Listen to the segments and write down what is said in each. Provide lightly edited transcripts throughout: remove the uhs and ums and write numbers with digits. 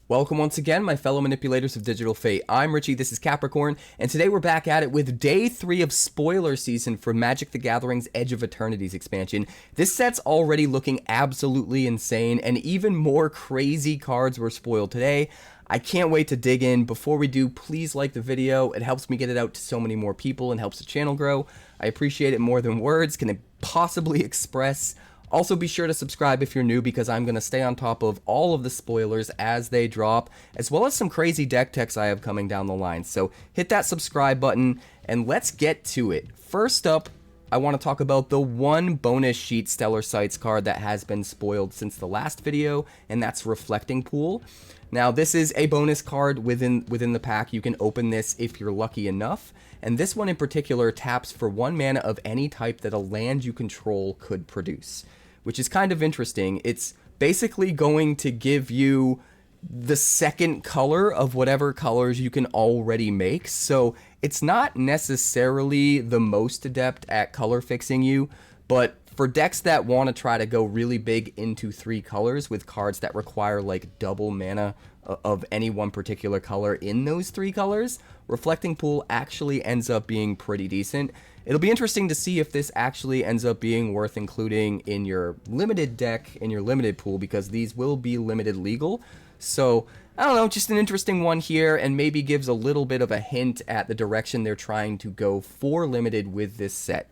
Welcome once again, my fellow manipulators of digital fate. I'm Richie, this is Capricorn, and today we're back at it with day 3 of spoiler season for Magic the Gathering's Edge of Eternity's expansion. This set's already looking absolutely insane, and even more crazy cards were spoiled today. I can't wait to dig in. Before we do, please like the video. It helps me get it out to so many more people and helps the channel grow. I appreciate it more than words can possibly express. Also, be sure to subscribe if you're new because I'm going to stay on top of all of the spoilers as they drop, as well as some crazy deck techs I have coming down the line. So hit that subscribe button and let's get to it. First up, I want to talk about the one bonus sheet Stellar Sights card that has been spoiled since the last video, and that's Reflecting Pool. Now, this is a bonus card within the pack. You can open this if you're lucky enough. And this one in particular taps for 1 mana of any type that a land you control could produce, which is kind of interesting. It's basically going to give you the second color of whatever colors you can already make. So it's not necessarily the most adept at color fixing you, but for decks that want to try to go really big into 3 colors with cards that require like double mana of any one particular color in those 3 colors, Reflecting Pool actually ends up being pretty decent. It'll be interesting to see if this actually ends up being worth including in your limited deck, in your limited pool, because these will be limited legal. So, I don't know, just an interesting one here, and maybe gives a little bit of a hint at the direction they're trying to go for limited with this set.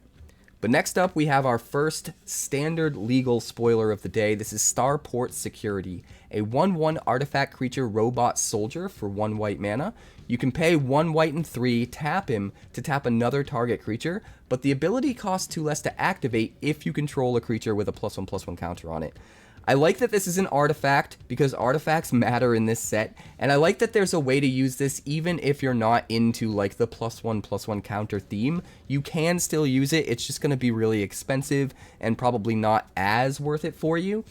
But next up, we have our first standard legal spoiler of the day. This is Starport Security, a 1/1 artifact creature robot soldier for 1 white mana. You can pay 1 white and 3, tap him to tap another target creature, but the ability costs 2 less to activate if you control a creature with a +1/+1 counter on it. I like that this is an artifact because artifacts matter in this set, and I like that there's a way to use this even if you're not into like the +1/+1 counter theme. You can still use it, it's just going to be really expensive and probably not as worth it for you.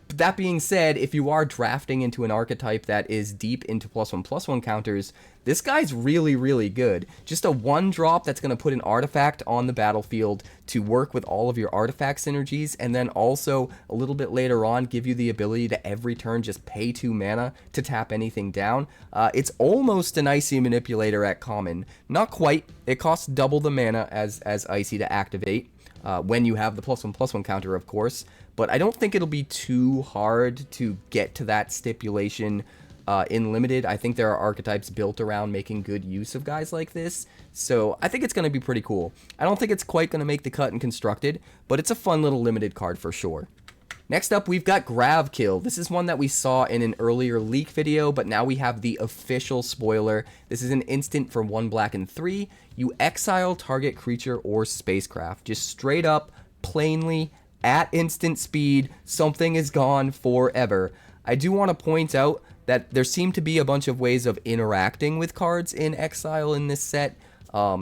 But that being said, if you are drafting into an archetype that is deep into +1/+1 counters, this guy's really, really good. Just a 1-drop that's going to put an artifact on the battlefield to work with all of your artifact synergies, and then also a little bit later on give you the ability to every turn just pay 2 mana to tap anything down. It's almost an Icy Manipulator at common. Not quite. It costs double the mana as Icy to activate. When you have the +1/+1 counter, of course, but I don't think it'll be too hard to get to that stipulation in limited. I think there are archetypes built around making good use of guys like this, so I think it's going to be pretty cool. I don't think it's quite going to make the cut in Constructed, but it's a fun little limited card for sure. Next up, we've got Gravkill. This is one that we saw in an earlier leak video, but now we have the official spoiler. This is an instant for 1 black and 3. You exile target creature or spacecraft. Just straight up, plainly, at instant speed, something is gone forever. I do want to point out that there seem to be a bunch of ways of interacting with cards in exile in this set.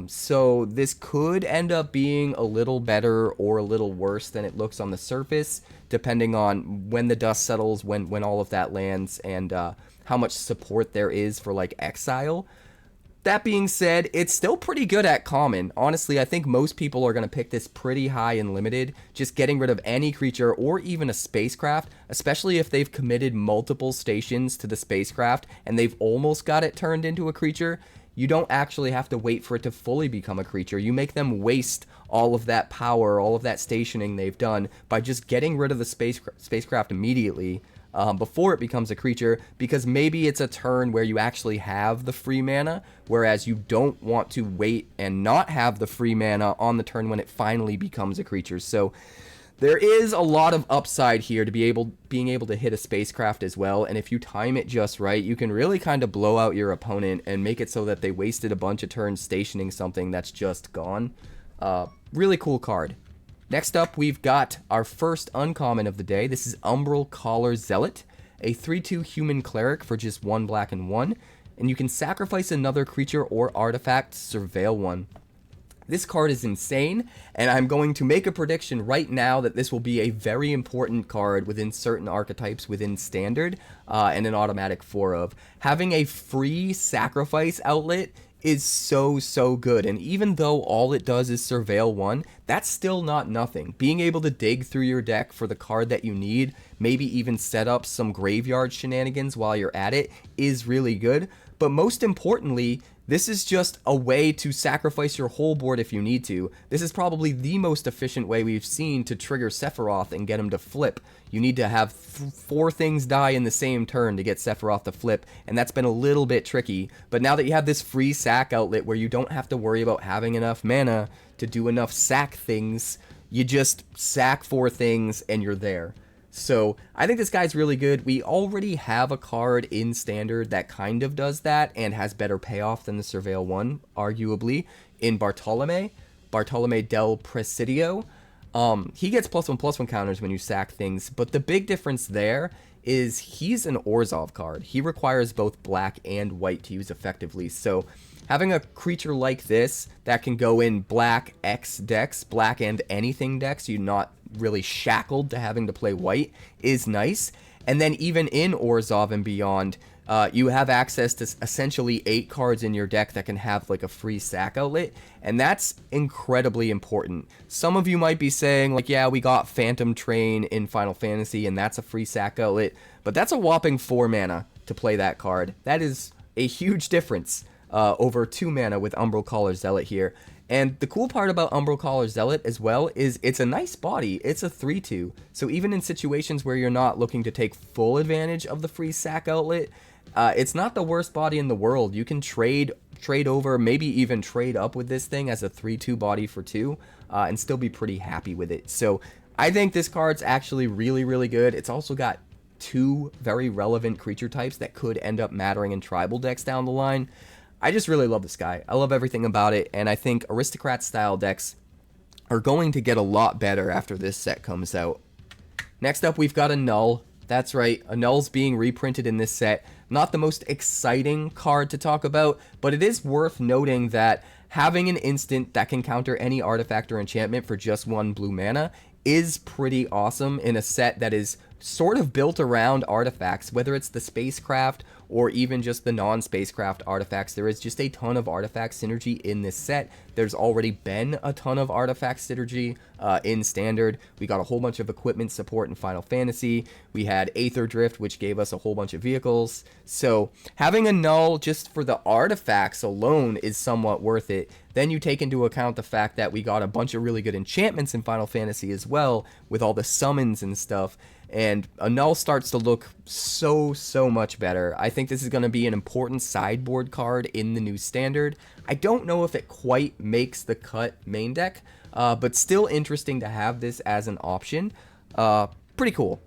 So this could end up being a little better or a little worse than it looks on the surface, depending on when the dust settles, when all of that lands, and how much support there is for like exile. That being said, it's still pretty good at common. Honestly, I think most people are going to pick this pretty high in limited, just getting rid of any creature or even a spacecraft, especially if they've committed multiple stations to the spacecraft and they've almost got it turned into a creature. You don't actually have to wait for it to fully become a creature. You make them waste all of that power, all of that stationing they've done by just getting rid of the spacecraft immediately before it becomes a creature, because maybe it's a turn where you actually have the free mana, whereas you don't want to wait and not have the free mana on the turn when it finally becomes a creature. So there is a lot of upside here to being able to hit a spacecraft as well, and if you time it just right, you can really kind of blow out your opponent and make it so that they wasted a bunch of turns stationing something that's just gone. Really cool card. Next up, we've got our first uncommon of the day. This is Umbral Caller Zealot, a 3/2 human cleric for just 1 black and 1, and you can sacrifice another creature or artifact to surveil one. This card is insane, and I'm going to make a prediction right now that this will be a very important card within certain archetypes within Standard and an automatic 4 of. Having a free sacrifice outlet is so good. And even though all it does is surveil 1, that's still not nothing. Being able to dig through your deck for the card that you need, maybe even set up some graveyard shenanigans while you're at it, is really good. But most importantly, this is just a way to sacrifice your whole board if you need to. This is probably the most efficient way we've seen to trigger Sephiroth and get him to flip. You need to have 4 things die in the same turn to get Sephiroth to flip, and that's been a little bit tricky. But now that you have this free sack outlet where you don't have to worry about having enough mana to do enough sack things, you just sack 4 things and you're there. So I think this guy's really good. We already have a card in Standard that kind of does that and has better payoff than the Surveil 1, arguably, in Bartolome del Presidio. He gets +1/+1 counters when you sack things, but the big difference there is he's an Orzhov card. He requires both black and white to use effectively, so having a creature like this that can go in black X decks, black and anything decks, you're not really shackled to having to play white, is nice. And then even in Orzhov and beyond, you have access to essentially 8 cards in your deck that can have like a free sack outlet, and that's incredibly important. Some of you might be saying like, yeah, we got Phantom Train in Final Fantasy and that's a free sack outlet, but that's a whopping 4 mana to play that card. That is a huge difference over 2 mana with Umbral Caller Zealot here. And the cool part about Umbral Caller Zealot as well is it's a nice body. It's a 3/2. So even in situations where you're not looking to take full advantage of the free sack outlet, it's not the worst body in the world. You can trade over, maybe even trade up with this thing as a 3/2 body for 2 and still be pretty happy with it. So I think this card's actually really good. It's also got 2 very relevant creature types that could end up mattering in tribal decks down the line. I just really love this guy. I love everything about it, and I think Aristocrat style decks are going to get a lot better after this set comes out. Next up, we've got a Null. That's right, a Null's being reprinted in this set. Not the most exciting card to talk about, but it is worth noting that having an instant that can counter any artifact or enchantment for just 1 blue mana is pretty awesome in a set that is sort of built around artifacts, whether it's the spacecraft or even just the non-spacecraft artifacts. There is just a ton of artifact synergy in this set. There's already been a ton of artifact synergy in Standard. We got a whole bunch of equipment support in Final Fantasy. We had Aether Drift, which gave us a whole bunch of vehicles. So having a Null just for the artifacts alone is somewhat worth it. Then you take into account the fact that we got a bunch of really good enchantments in Final Fantasy as well, with all the summons and stuff. And a Null starts to look so much better. I think this is going to be an important sideboard card in the new Standard. I don't know if it quite makes the cut main deck, but still interesting to have this as an option. Pretty cool.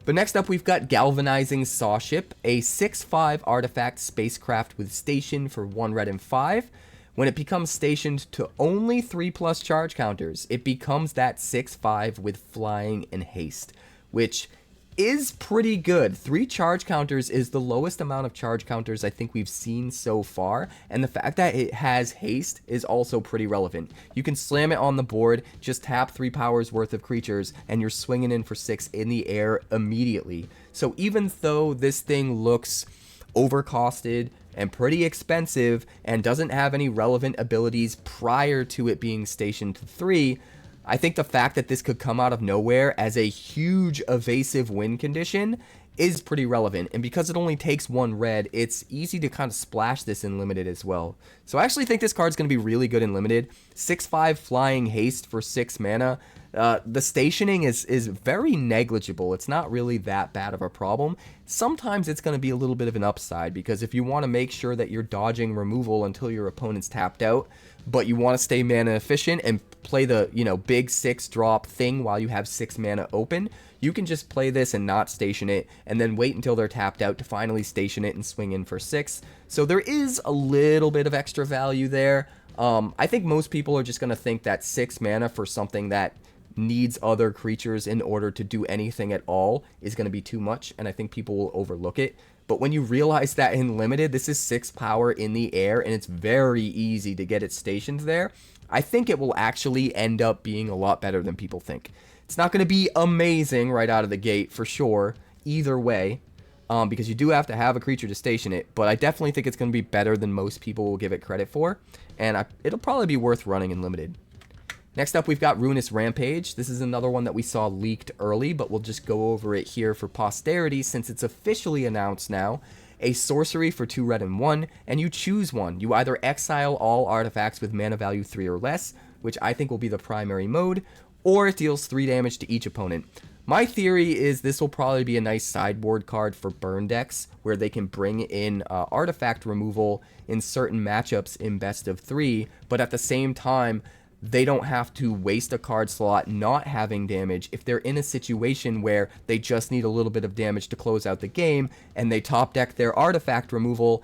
But next up, we've got Galvanizing Sawship, a 6/5 artifact spacecraft with station for 1 red and 5. When it becomes stationed to only 3+ charge counters, it becomes that 6/5 with flying and haste, which is pretty good. 3 charge counters is the lowest amount of charge counters I think we've seen so far, and the fact that it has haste is also pretty relevant. You can slam it on the board, just tap 3 powers worth of creatures, and you're swinging in for 6 in the air immediately. So even though this thing looks overcosted and pretty expensive and doesn't have any relevant abilities prior to it being stationed to 3, I think the fact that this could come out of nowhere as a huge evasive win condition is pretty relevant. And because it only takes 1 red, it's easy to kind of splash this in Limited as well. So I actually think this card's going to be really good in Limited. 6/5 flying haste for 6 mana. The stationing is very negligible. It's not really that bad of a problem. Sometimes it's going to be a little bit of an upside, because if you want to make sure that you're dodging removal until your opponent's tapped out, but you want to stay mana efficient and play the, big 6-drop thing while you have 6 mana open, you can just play this and not station it, and then wait until they're tapped out to finally station it and swing in for 6. So there is a little bit of extra value there. I think most people are just going to think that 6 mana for something that needs other creatures in order to do anything at all is going to be too much, and I think people will overlook it. But when you realize that in Limited, this is 6 power in the air, and it's very easy to get it stationed there, I think it will actually end up being a lot better than people think. It's not going to be amazing right out of the gate, for sure, either way, because you do have to have a creature to station it, but I definitely think it's going to be better than most people will give it credit for, and it'll probably be worth running in Limited. Next up, we've got Ruinous Rampage. This is another one that we saw leaked early, but we'll just go over it here for posterity since it's officially announced now. A sorcery for 2 red and 1, and you choose one. You either exile all artifacts with mana value 3 or less, which I think will be the primary mode, or it deals 3 damage to each opponent. My theory is this will probably be a nice sideboard card for burn decks, where they can bring in artifact removal in certain matchups in best of 3, but at the same time, they don't have to waste a card slot not having damage if they're in a situation where they just need a little bit of damage to close out the game and they top deck their artifact removal.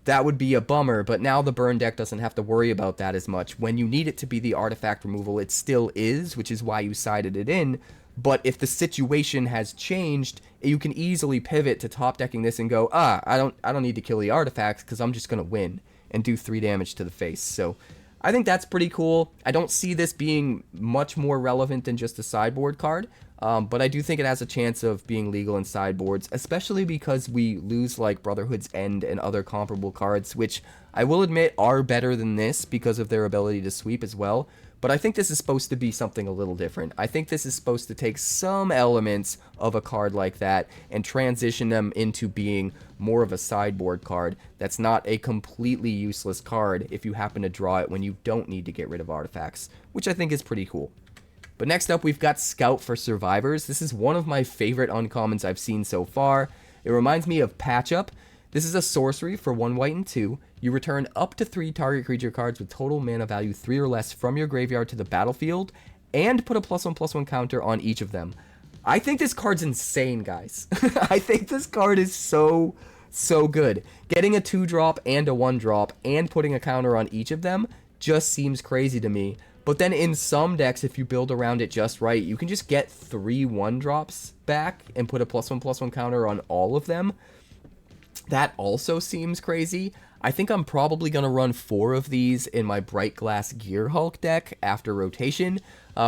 That would be a bummer, but now the burn deck doesn't have to worry about that as much. When you need it to be the artifact removal, it still is, which is why you sided it in. But if the situation has changed, you can easily pivot to top decking this and go, I don't need to kill the artifacts because I'm just going to win and do 3 damage to the face. So I think that's pretty cool. I don't see this being much more relevant than just a sideboard card, but I do think it has a chance of being legal in sideboards, especially because we lose like Brotherhood's End and other comparable cards, which I will admit are better than this because of their ability to sweep as well. But I think this is supposed to be something a little different. I think this is supposed to take some elements of a card like that and transition them into being more of a sideboard card that's not a completely useless card if you happen to draw it when you don't need to get rid of artifacts, which I think is pretty cool. But next up, we've got Scout for Survivors. This is one of my favorite uncommons I've seen so far. It reminds me of Patch Up. This is a sorcery for 1 white and 2. You return up to 3 target creature cards with total mana value 3 or less from your graveyard to the battlefield, and put a +1/+1 counter on each of them. I think this card's insane, guys. I think this card is so good. Getting a 2-drop and a 1-drop and putting a counter on each of them just seems crazy to me. But then in some decks, if you build around it just right, you can just get 3 1-drops back and put a +1/+1 counter on all of them. That also seems crazy. I think I'm probably going to run 4 of these in my Bright Glass Gear Hulk deck after rotation,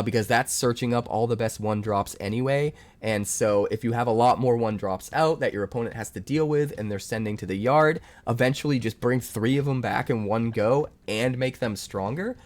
because that's searching up all the best 1-drops anyway. And so if you have a lot more 1-drops out that your opponent has to deal with and they're sending to the yard, eventually just bring 3 of them back in one go and make them stronger.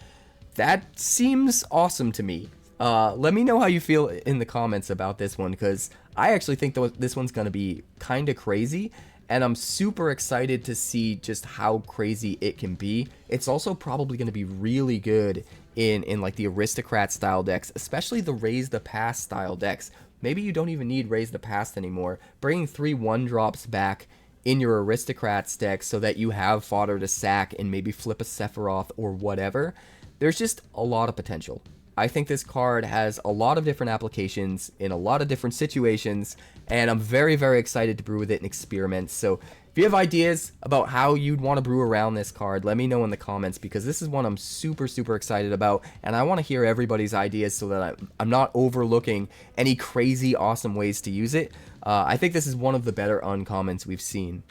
That seems awesome to me. Let me know how you feel in the comments about this one, because I actually think this one's going to be kind of crazy. And I'm super excited to see just how crazy it can be. It's also probably going to be really good in like the Aristocrat style decks, especially the Raise the Past style decks. Maybe you don't even need Raise the Past anymore. Bringing 3 1-drops back in your Aristocrats deck so that you have fodder to sack and maybe flip a Sephiroth or whatever. There's just a lot of potential. I think this card has a lot of different applications in a lot of different situations, and I'm very, very excited to brew with it and experiment. So if you have ideas about how you'd want to brew around this card, let me know in the comments, because this is one I'm super, super excited about, and I want to hear everybody's ideas so that I'm not overlooking any crazy, awesome ways to use it. I think this is one of the better uncommons we've seen.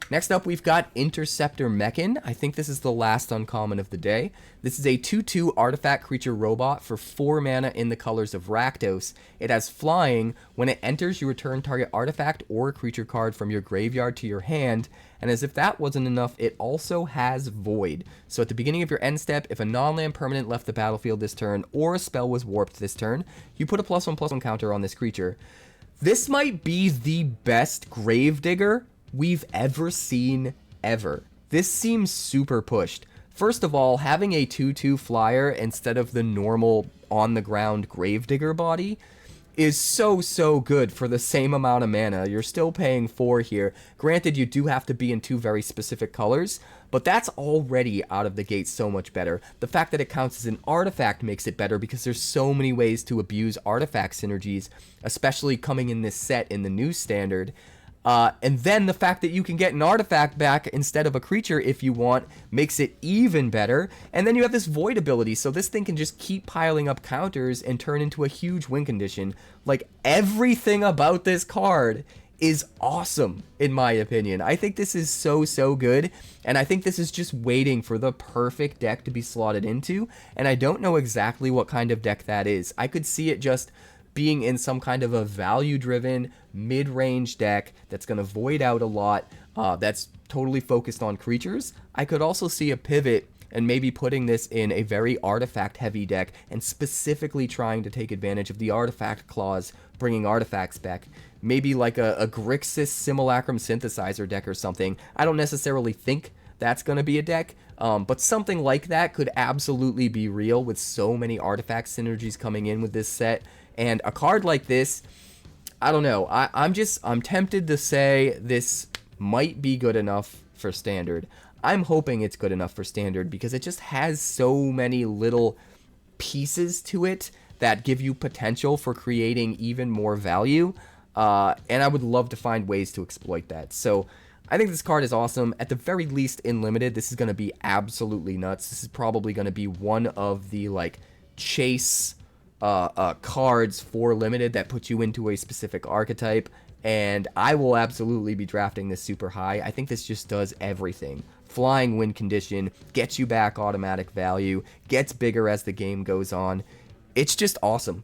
Next up, we've got Interceptor Mechan. I think this is the last uncommon of the day. This is a 2/2 artifact creature robot for 4 mana in the colors of Rakdos. It has flying. When it enters, you return target artifact or creature card from your graveyard to your hand. And as if that wasn't enough, it also has Void. So at the beginning of your end step, if a non-land permanent left the battlefield this turn or a spell was warped this turn, you put a +1/+1 counter on this creature. This might be the best Gravedigger we've ever seen ever. This seems super pushed. First of all, having a 2/2 flyer instead of the normal on-the-ground Gravedigger body is so good for the same amount of mana. You're still paying 4 here. Granted, you do have to be in 2 very specific colors, but that's already out of the gate so much better. The fact that it counts as an artifact makes it better because there's so many ways to abuse artifact synergies, especially coming in this set in the new standard. And then the fact that you can get an artifact back instead of a creature if you want makes it even better. And then you have this Void ability, so this thing can just keep piling up counters and turn into a huge win condition. Like, everything about this card is awesome, in my opinion. I think this is so good, and I think this is just waiting for the perfect deck to be slotted into, and I don't know exactly what kind of deck that is. I could see it just being in some kind of a value-driven mid-range deck that's going to void out a lot, that's totally focused on creatures. I could also see a pivot and maybe putting this in a very artifact-heavy deck and specifically trying to take advantage of the artifact clause, bringing artifacts back. Maybe like a Grixis Simulacrum Synthesizer deck or something. I don't necessarily think that's going to be a deck, but something like that could absolutely be real with so many artifact synergies coming in with this set. And a card like this, I don't know. I'm tempted to say this might be good enough for Standard. I'm hoping it's good enough for Standard because it just has so many little pieces to it that give you potential for creating even more value. And I would love to find ways to exploit that. So I think this card is awesome. At the very least, in Limited, this is going to be absolutely nuts. This is probably going to be one of the like chase cards for Limited that put you into a specific archetype. And I will absolutely be drafting this super high. I think this just does everything. Flying win condition, gets you back automatic value, gets bigger as the game goes on. It's just awesome.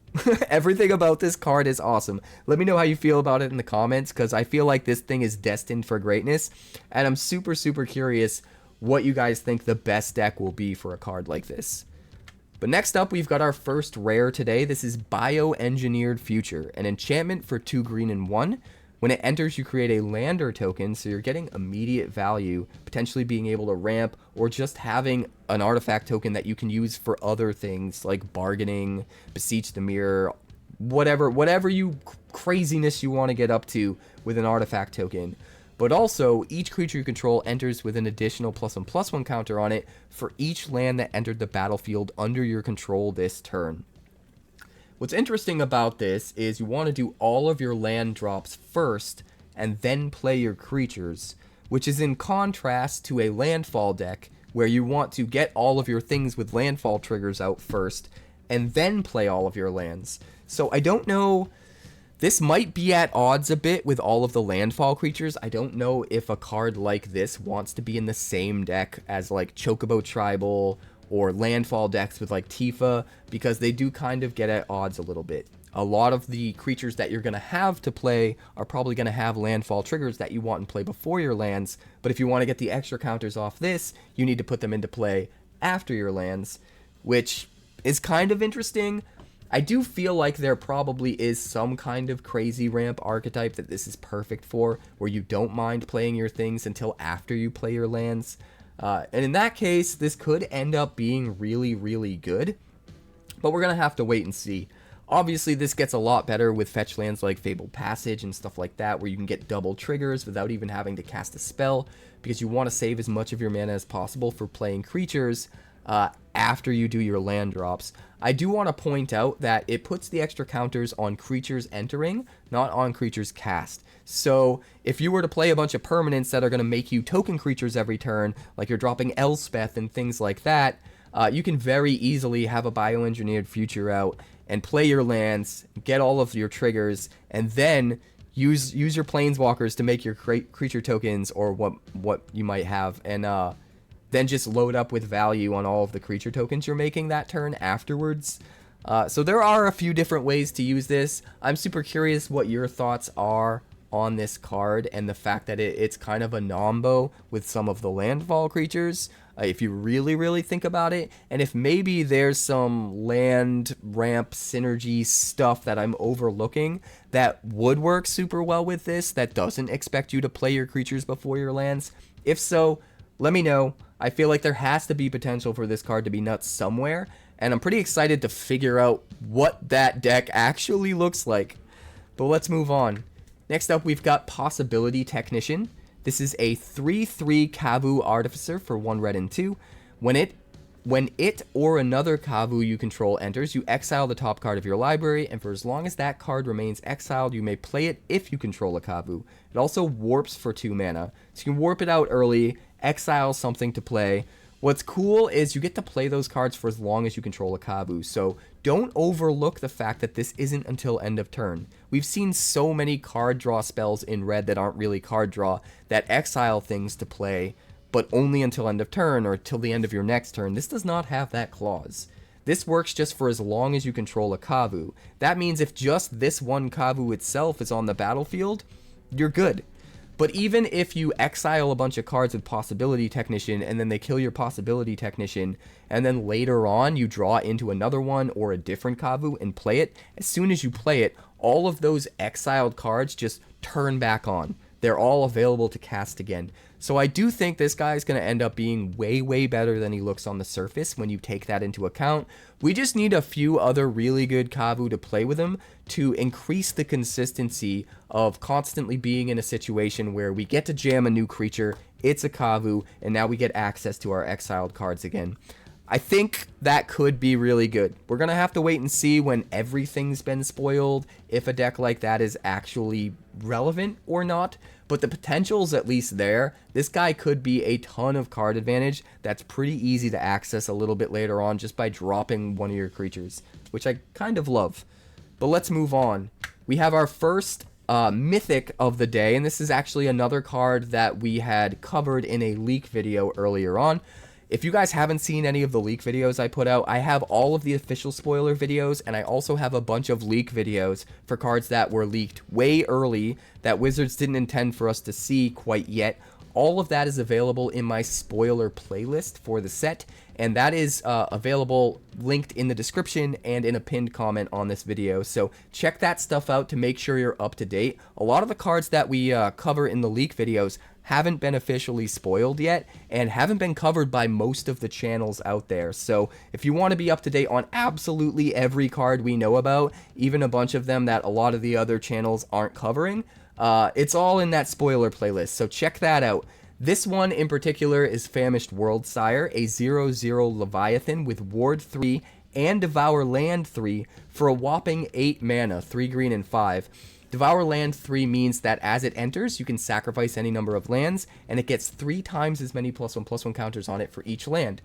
Everything about this card is awesome. Let me know how you feel about it in the comments, because I feel like this thing is destined for greatness. And I'm super, super curious what you guys think the best deck will be for a card like this. But next up, we've got our first rare today. This is Bioengineered Future, an enchantment for 2 green and 1. When it enters, you create a lander token, so you're getting immediate value, potentially being able to ramp, or just having an artifact token that you can use for other things, like bargaining, beseech the mirror, whatever you craziness you want to get up to with an artifact token. But also, each creature you control enters with an additional +1/+1 counter on it for each land that entered the battlefield under your control this turn. What's interesting about this is you want to do all of your land drops first and then play your creatures, which is in contrast to a Landfall deck where you want to get all of your things with Landfall triggers out first and then play all of your lands. So I don't know, this might be at odds a bit with all of the Landfall creatures. I don't know if a card like this wants to be in the same deck as like Chocobo Tribal or Landfall decks with like Tifa, because they do kind of get at odds a little bit. A lot of the creatures that you're going to have to play are probably going to have Landfall triggers that you want in play before your lands, but if you want to get the extra counters off this, you need to put them into play after your lands, which is kind of interesting. I do feel like there probably is some kind of crazy ramp archetype that this is perfect for, where you don't mind playing your things until after you play your lands. And in that case, this could end up being really, really good, but we're going to have to wait and see. Obviously, this gets a lot better with fetch lands like Fabled Passage and stuff like that, where you can get double triggers without even having to cast a spell, because you want to save as much of your mana as possible for playing creatures after you do your land drops. I do want to point out that it puts the extra counters on creatures entering, not on creatures cast. So if you were to play a bunch of permanents that are going to make you token creatures every turn, like you're dropping Elspeth and things like that, you can very easily have a Bioengineered Future out and play your lands, get all of your triggers, and then use your Planeswalkers to make your creature tokens or what you might have, and then just load up with value on all of the creature tokens you're making that turn afterwards. So there are a few different ways to use this. I'm super curious what your thoughts are on this card and the fact that it's kind of a nombo with some of the Landfall creatures, if you really, really think about it, and if maybe there's some land ramp synergy stuff that I'm overlooking that would work super well with this, that doesn't expect you to play your creatures before your lands. If so, let me know. I feel like there has to be potential for this card to be nuts somewhere, and I'm pretty excited to figure out what that deck actually looks like. But let's move on. Next up, we've got Possibility Technician. This is a 3/3 Kavu Artificer for 1 red and 2. When it or another Kavu you control enters, you exile the top card of your library, and for as long as that card remains exiled, you may play it if you control a Kavu. It also warps for 2 mana, so you can warp it out early, exile something to play. What's cool is you get to play those cards for as long as you control a Kavu, so don't overlook the fact that this isn't until end of turn. We've seen so many card draw spells in red that aren't really card draw that exile things to play, but only until end of turn or till the end of your next turn. This does not have that clause. this works just for as long as you control a 𝐿𝐻𝐸. That means if just this one 𝐿𝐻𝐸 itself is on the battlefield, you're good. But even if you exile a bunch of cards with Possibility Technician and then they kill your Possibility Technician, and then later on you draw into another one or a different 𝐿𝐻𝐸 and play it, as soon as you play it, all of those exiled cards just turn back on. They're all available to cast again. So I do think this guy is going to end up being way, way better than he looks on the surface when you take that into account. We just need a few other really good 𝐿𝐻𝐸 to play with him to increase the consistency of constantly being in a situation where we get to jam a new creature, it's a 𝐿𝐻𝐸, and now we get access to our exiled cards again. I think that could be really good. We're going to have to wait and see when everything's been spoiled if a deck like that is actually relevant or not. But the potential's at least there. This guy could be a ton of card advantage that's pretty easy to access a little bit later on just by dropping one of your creatures, which I kind of love. But let's move on. We have our first mythic of the day, and this is actually another card that we had covered in a leak video earlier on. If you guys haven't seen any of the leak videos I put out, I have all of the official spoiler videos, and I also have a bunch of leak videos for cards that were leaked way early that Wizards didn't intend for us to see quite yet. All of that is available in my spoiler playlist for the set, and that is available linked in the description and in a pinned comment on this video. So check that stuff out to make sure you're up to date. A lot of the cards that we cover in the leak videos haven't been officially spoiled yet and haven't been covered by most of the channels out there. So if you want to be up to date on absolutely every card we know about, even a bunch of them that a lot of the other channels aren't covering, it's all in that spoiler playlist, so check that out. This one in particular is Famished Worldsire, a 0/0 Leviathan with Ward 3 and Devour Land 3 for a whopping 8 mana, 3 green and 5. Devour Land 3 means that as it enters, you can sacrifice any number of lands, and it gets 3 times as many +1/+1 counters on it for each land.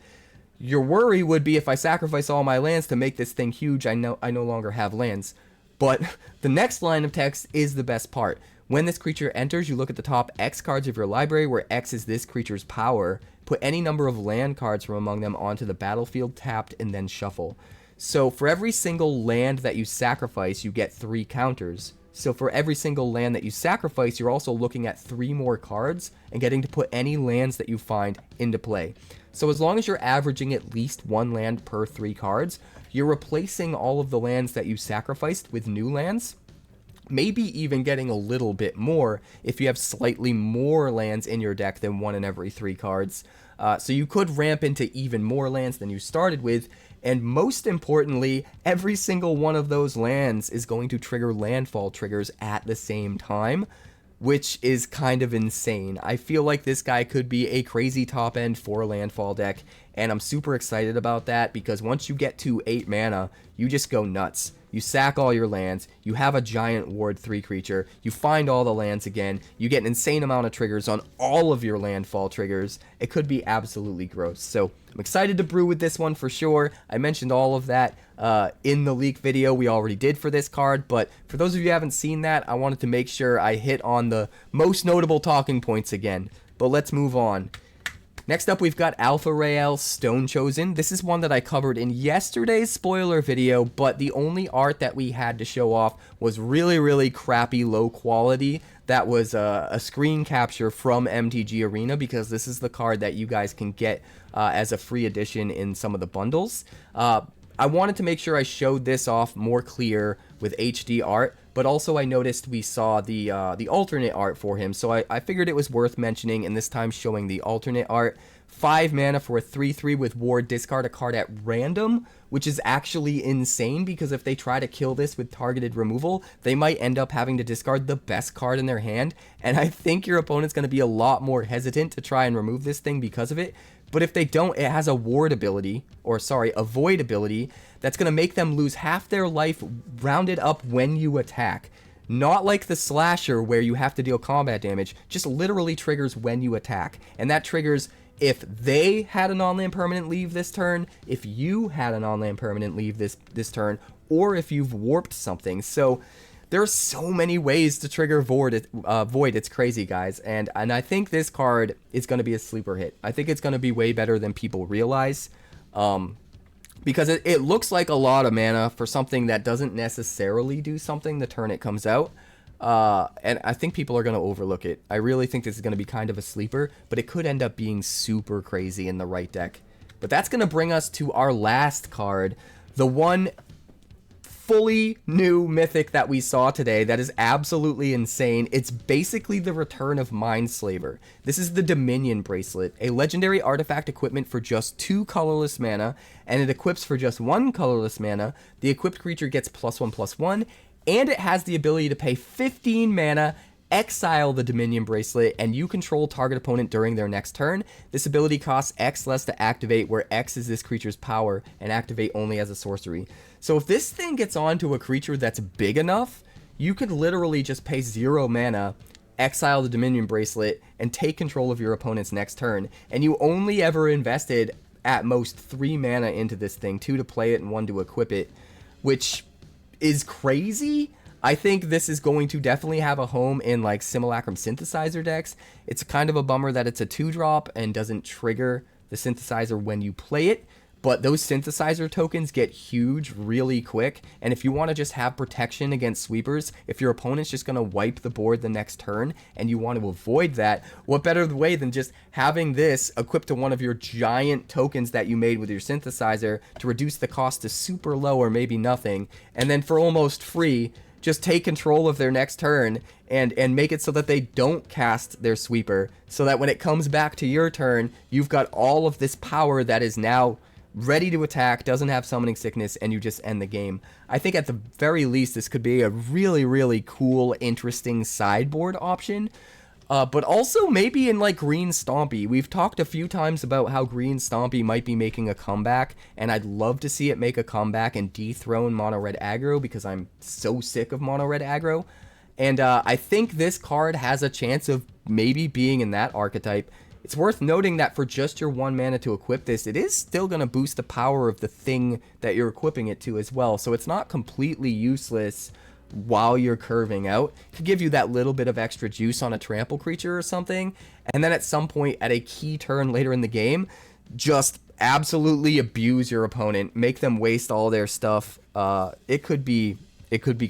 Your worry would be if I sacrifice all my lands to make this thing huge, I no longer have lands. But the next line of text is the best part. When this creature enters, you look at the top X cards of your library, where X is this creature's power. Put any number of land cards from among them onto the battlefield tapped, and then shuffle. So for every single land that you sacrifice, you get 3 counters. So for every single land that you sacrifice, you're also looking at 3 more cards and getting to put any lands that you find into play. So as long as you're averaging at least 1 land per 3 cards, you're replacing all of the lands that you sacrificed with new lands. Maybe even getting a little bit more if you have slightly more lands in your deck than 1 in every 3 cards. So you could ramp into even more lands than you started with. And most importantly, every single one of those lands is going to trigger landfall triggers at the same time, which is kind of insane. I feel like this guy could be a crazy top end for a landfall deck, and I'm super excited about that because once you get to 8 mana, you just go nuts. You sack all your lands, you have a giant Ward 3 creature, you find all the lands again, you get an insane amount of triggers on all of your landfall triggers. It could be absolutely gross. So I'm excited to brew with this one for sure. I mentioned all of that in the leak video we already did for this card, but for those of you who haven't seen that, I wanted to make sure I hit on the most notable talking points again. But let's move on. Next up, we've got Alpha Rael Stone Chosen. This is one that I covered in yesterday's spoiler video, but the only art that we had to show off was really, really crappy, low quality. That was a screen capture from MTG Arena because this is the card that you guys can get as a free edition in some of the bundles. I wanted to make sure I showed this off more clear with HD art, but also I noticed we saw the alternate art for him, so I figured it was worth mentioning, and this time showing the alternate art. 5 mana for a 3/3 with Ward, discard a card at random, which is actually insane because if they try to kill this with targeted removal, they might end up having to discard the best card in their hand, and I think your opponent's going to be a lot more hesitant to try and remove this thing because of it. But if they don't, it has a ward ability, or sorry, a void ability, that's going to make them lose half their life rounded up when you attack. Not like the slasher where you have to deal combat damage, just literally triggers when you attack. And that triggers if they had a non-land permanent leave this turn, if you had a non-land permanent leave this turn, or if you've warped something. So there are so many ways to trigger void. It's crazy, guys. And I think this card is going to be a sleeper hit. I think it's going to be way better than people realize. because it looks like a lot of mana for something that doesn't necessarily do something the turn it comes out. And I think people are going to overlook it. I really think this is going to be kind of a sleeper, but it could end up being super crazy in the right deck. But that's going to bring us to our last card, the one fully new mythic that we saw today that is absolutely insane. It's basically the return of Mindslaver. This is the Dominion Bracelet, a legendary artifact equipment for just 2 colorless mana, and it equips for just 1 colorless mana. The equipped creature gets +1/+1, and it has the ability to pay 15 mana, exile the Dominion Bracelet, and you control target opponent during their next turn. This ability costs X less to activate, where X is this creature's power, and activate only as a sorcery. So if this thing gets onto a creature that's big enough, you could literally just pay 0 mana, exile the Dominion Bracelet, and take control of your opponent's next turn. And you only ever invested at most 3 mana into this thing, 2 to play it and 1 to equip it, which is crazy. I think this is going to definitely have a home in like Simulacrum Synthesizer decks. It's kind of a bummer that it's a 2-drop and doesn't trigger the Synthesizer when you play it, but those Synthesizer tokens get huge really quick, and if you want to just have protection against sweepers, if your opponent's just going to wipe the board the next turn and you want to avoid that, what better way than just having this equipped to one of your giant tokens that you made with your Synthesizer to reduce the cost to super low or maybe nothing, and then for almost free, just take control of their next turn and make it so that they don't cast their sweeper, so that when it comes back to your turn, you've got all of this power that is now ready to attack, doesn't have summoning sickness, and you just end the game. I think at the very least this could be a really, really cool, interesting sideboard option. But also maybe in like Green Stompy. We've talked a few times about how Green Stompy might be making a comeback, and I'd love to see it make a comeback and dethrone Mono Red aggro, because I'm so sick of Mono Red aggro. And I think this card has a chance of maybe being in that archetype. It's worth noting that for just your 1 mana to equip this, it is still going to boost the power of the thing that you're equipping it to as well. So it's not completely useless while you're curving out. It could give you that little bit of extra juice on a trample creature or something, and then at some point at a key turn later in the game, just absolutely abuse your opponent, make them waste all their stuff. It could be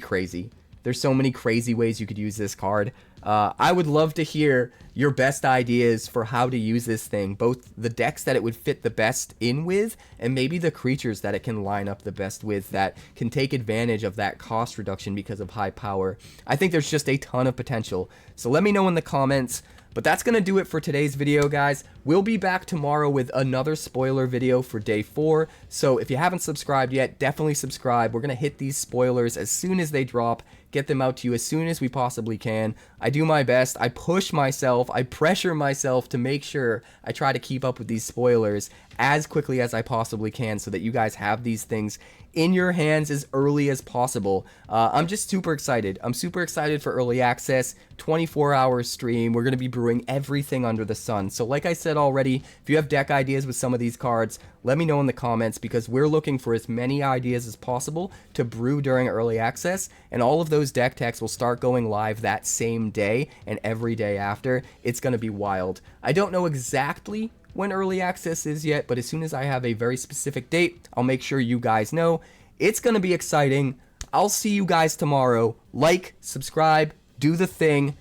crazy. There's so many crazy ways you could use this card. I would love to hear your best ideas for how to use this thing, both the decks that it would fit the best in with, and maybe the creatures that it can line up the best with that can take advantage of that cost reduction because of high power. I think there's just a ton of potential. So let me know in the comments. But that's going to do it for today's video, guys. We'll be back tomorrow with another spoiler video for day 4. So if you haven't subscribed yet, definitely subscribe. We're going to hit these spoilers as soon as they drop, get them out to you as soon as we possibly can. I do my best. I push myself. I pressure myself to make sure I try to keep up with these spoilers as quickly as I possibly can, so that you guys have these things in your hands as early as possible. I'm just super excited. I'm super excited for early access, 24-hour stream. We're going to be brewing everything under the sun. So like I said already, if you have deck ideas with some of these cards, let me know in the comments, because we're looking for as many ideas as possible to brew during early access, and all of those deck techs will start going live that same day and every day after. It's going to be wild. I don't know exactly when early access is yet, but as soon as I have a very specific date, I'll make sure you guys know. It's going to be exciting. I'll see you guys tomorrow. Like, subscribe, do the thing.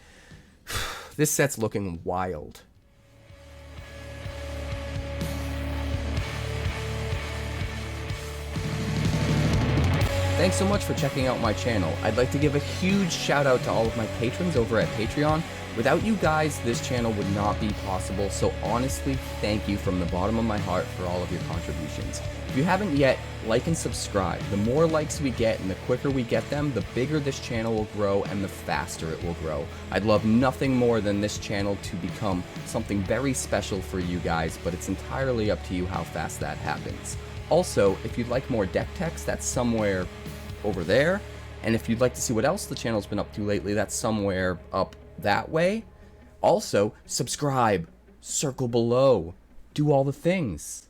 This set's looking wild. Thanks so much for checking out my channel. I'd like to give a huge shout out to all of my patrons over at Patreon. Without you guys, this channel would not be possible, so honestly, thank you from the bottom of my heart for all of your contributions. If you haven't yet, like and subscribe. The more likes we get and the quicker we get them, the bigger this channel will grow and the faster it will grow. I'd love nothing more than this channel to become something very special for you guys, but it's entirely up to you how fast that happens. Also, if you'd like more deck techs, that's somewhere over there. And if you'd like to see what else the channel's been up to lately, that's somewhere up that way. Also, subscribe, circle below, do all the things.